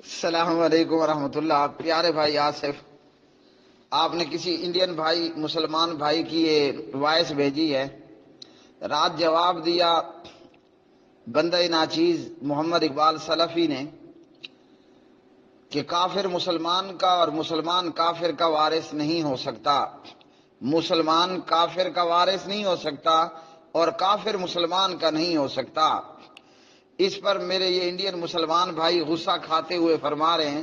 السلام علیکم ورحمۃ اللہ۔ پیارے بھائی آصف، آپ نے کسی انڈین بھائی مسلمان بھائی کی یہ وائس بھیجی ہے، رات جواب دیا بندہ ناچیز محمد اقبال سلفی نے کہ کافر مسلمان کا اور مسلمان کافر کا وارث نہیں ہو سکتا، مسلمان کافر کا وارث نہیں ہو سکتا اور کافر مسلمان کا نہیں ہو سکتا۔ اس پر میرے یہ انڈین مسلمان بھائی غصہ کھاتے ہوئے فرما رہے ہیں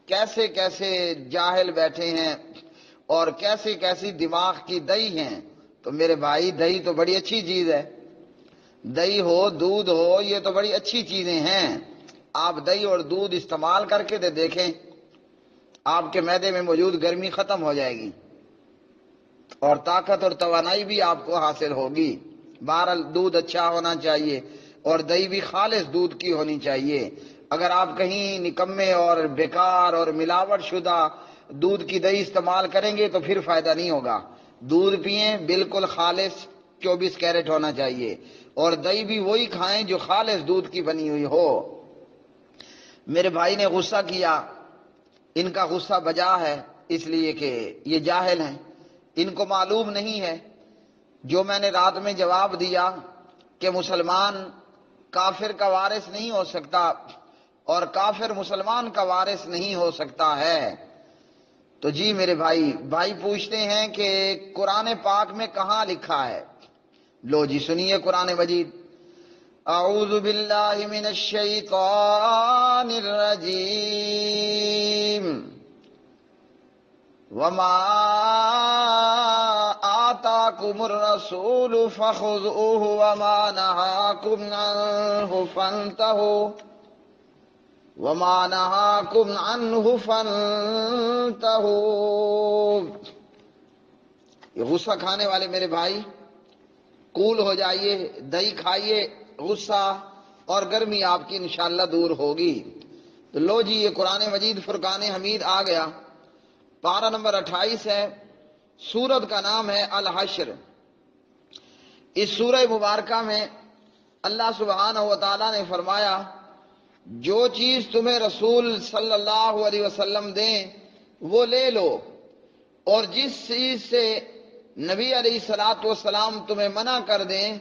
کیسے کیسے جاہل بیٹھے ہیں اور کیسی کیسی دماغ کی دہی ہیں۔ تو میرے بھائی، دہی تو بڑی اچھی چیز ہے، دہی ہو دودھ ہو یہ تو بڑی اچھی چیزیں ہیں۔ آپ دہی اور دودھ استعمال کر کے دیکھیں، آپ کے معدے میں موجود گرمی ختم ہو جائے گی اور طاقت اور توانائی بھی آپ کو حاصل ہوگی۔ بہرحال دودھ اچھا ہونا چاہیے اور دہی بھی خالص دودھ کی ہونی چاہیے۔ اگر آپ کہیں نکمے اور بیکار اور ملاوٹ شدہ دودھ کی دہی استعمال کریں گے تو پھر فائدہ نہیں ہوگا۔ دودھ پئیں بالکل خالص 24 کیرٹ ہونا چاہیے، اور دہی بھی وہی کھائیں جو خالص دودھ کی بنی ہوئی ہو۔ میرے بھائی نے غصہ کیا، ان کا غصہ بجا ہے اس لیے کہ یہ جاہل ہیں، ان کو معلوم نہیں ہے جو میں نے رات میں جواب دیا کہ مسلمان کافر کا وارث نہیں ہو سکتا اور کافر مسلمان کا وارث نہیں ہو سکتا ہے۔ تو جی میرے بھائی پوچھتے ہیں کہ قرآن پاک میں کہاں لکھا ہے؟ لو جی سنیے قرآن مجید۔ اعوذ باللہ من الشیطان الرجیم وما آتاکم الرسول فخذوه وما نہاکم عنہ فانتہوا وما نہاکم عنہ فانتہوا۔ یہ غصہ کھانے والے میرے بھائی کول ہو جائیے، دہی کھائیے، غصہ اور گرمی آپ کی انشاءاللہ دور ہوگی۔ تو لو جی یہ قرآن مجید فرقان حمید آ گیا، پارہ نمبر 28 ہے، سورت کا نام ہے الحشر۔ اس سورہ مبارکہ میں اللہ سبحانہ و تعالیٰ نے فرمایا جو چیز تمہیں رسول صلی اللہ علیہ وسلم دیں وہ لے لو، اور جس چیز سے نبی علیہ الصلوۃ والسلام تمہیں منع کر دیں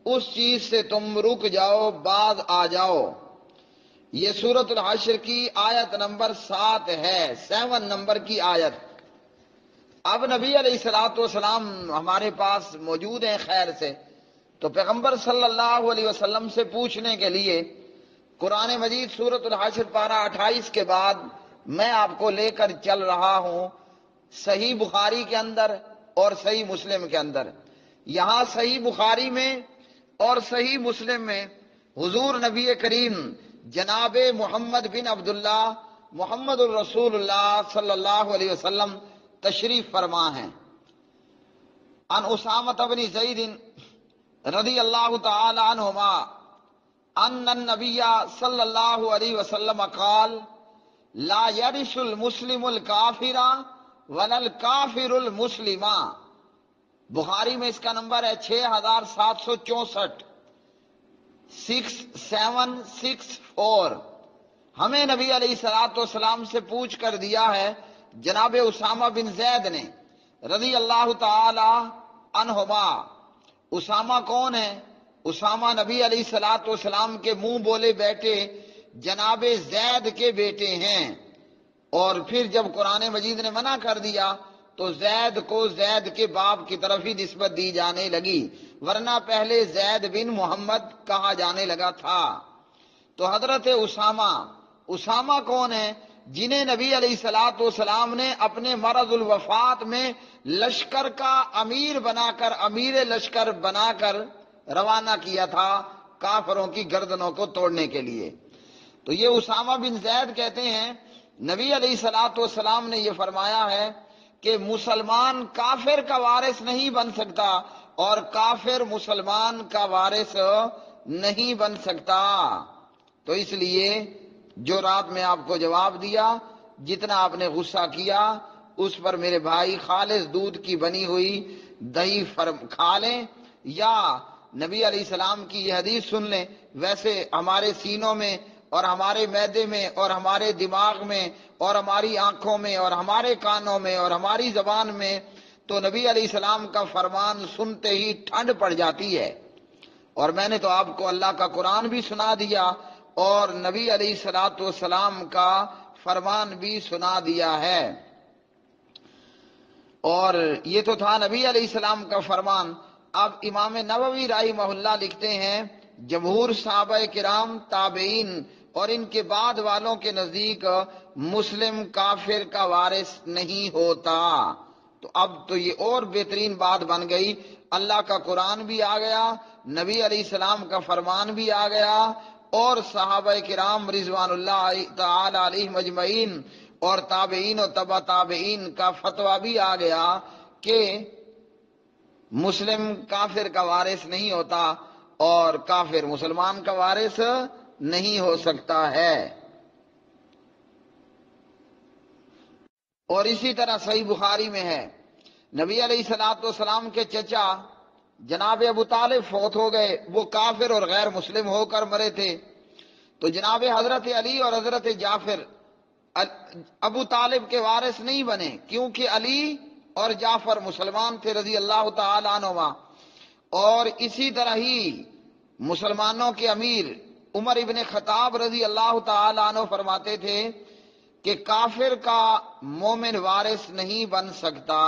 اس چیز سے تم رک جاؤ، باز آ جاؤ۔ یہ سورۃ الحشر کی آیت نمبر 7 ہے، 7 نمبر کی آیت۔ اب نبی علیہ الصلوۃ والسلام ہمارے پاس موجود ہیں خیر سے، تو پیغمبر صلی اللہ علیہ وسلم سے پوچھنے کے لیے قرآن مجید سورۃ الحشر پارہ 28 کے بعد میں آپ کو لے کر چل رہا ہوں صحیح بخاری کے اندر اور صحیح مسلم کے اندر۔ یہاں صحیح بخاری میں اور صحیح مسلم میں حضور نبی کریم جناب محمد بن عبداللہ محمد الرسول اللہ صلی اللہ علیہ وسلم تشریف فرما ہیں۔ عن اسامہ بن زید رضی اللہ تعالی عنہما ان النبی صلی اللہ علیہ وسلم قال لا یرث المسلم الکافر ولا الکافر المسلم۔ بخاری میں اس کا نمبر ہے 6764، 6764۔ ہمیں نبی علیہ الصلوۃ والسلام سے پوچھ کر دیا ہے جناب اسامہ بن زید نے رضی اللہ تعالی عنہما۔ اسامہ کون ہے؟ اسامہ نبی علیہ الصلوۃ والسلام کے منہ بولے بیٹے جناب زید کے بیٹے ہیں، اور پھر جب قرآن مجید نے منع کر دیا تو زید کو زید کے باپ کی طرف ہی نسبت دی جانے لگی، ورنہ پہلے زید بن محمد کہا جانے لگا تھا۔ تو حضرت اسامہ کون ہے؟ جنہیں نبی علیہ الصلوۃ والسلام نے اپنے مرض الوفات میں لشکر کا امیر بنا کر، امیر لشکر بنا کر روانہ کیا تھا کافروں کی گردنوں کو توڑنے کے لیے۔ تو یہ اسامہ بن زید کہتے ہیں نبی علیہ الصلوۃ والسلام نے یہ فرمایا ہے کہ مسلمان کافر کا وارث نہیں بن سکتا اور کافر مسلمان کا وارث نہیں بن سکتا۔ تو اس لیے جو رات میں آپ کو جواب دیا، جتنا آپ نے غصہ کیا اس پر میرے بھائی خالص دودھ کی بنی ہوئی دہی کھا لیں یا نبی علیہ السلام کی یہ حدیث سن لیں۔ ویسے ہمارے سینوں میں اور ہمارے معدے میں اور ہمارے دماغ میں اور ہماری آنکھوں میں اور ہمارے کانوں میں اور ہماری زبان میں، تو نبی علیہ السلام کا فرمان سنتے ہی ٹھنڈ پڑ جاتی ہے۔ اور میں نے تو آپ کو اللہ کا قرآن بھی سنا دیا اور نبی علیہ الصلوۃ والسلام کا فرمان بھی سنا دیا ہے۔ اور یہ تو تھا نبی علیہ السلام کا فرمان۔ اب امام نووی رحمہ اللہ لکھتے ہیں، جمہور صحابہ کرام، تابعین اور ان کے بعد والوں کے نزدیک مسلم کافر کا وارث نہیں ہوتا۔ تو اب تو یہ اور بہترین بات بن گئی، اللہ کا قرآن بھی آ گیا، نبی علیہ السلام کا فرمان بھی آ گیا، اور صحابہ کرام رضوان اللہ تعالی علیہم اجمعین اور تابعین و تبع تابعین کا فتویٰ بھی آ گیا کہ مسلم کافر کا وارث نہیں ہوتا اور کافر مسلمان کا وارث نہیں ہو سکتا ہے۔ اور اسی طرح صحیح بخاری میں ہے، نبی علیہ الصلوۃ والسلام کے چچا جناب ابو طالب فوت ہو گئے، وہ کافر اور غیر مسلم ہو کر مرے تھے، تو جناب حضرت علی اور حضرت جعفر ابو طالب کے وارث نہیں بنے، کیونکہ علی اور جعفر مسلمان تھے رضی اللہ تعالی عنہما۔ اور اسی طرح ہی مسلمانوں کے امیر عمر ابن خطاب رضی اللہ تعالی عنہ فرماتے تھے کہ کافر کا مومن وارث نہیں بن سکتا۔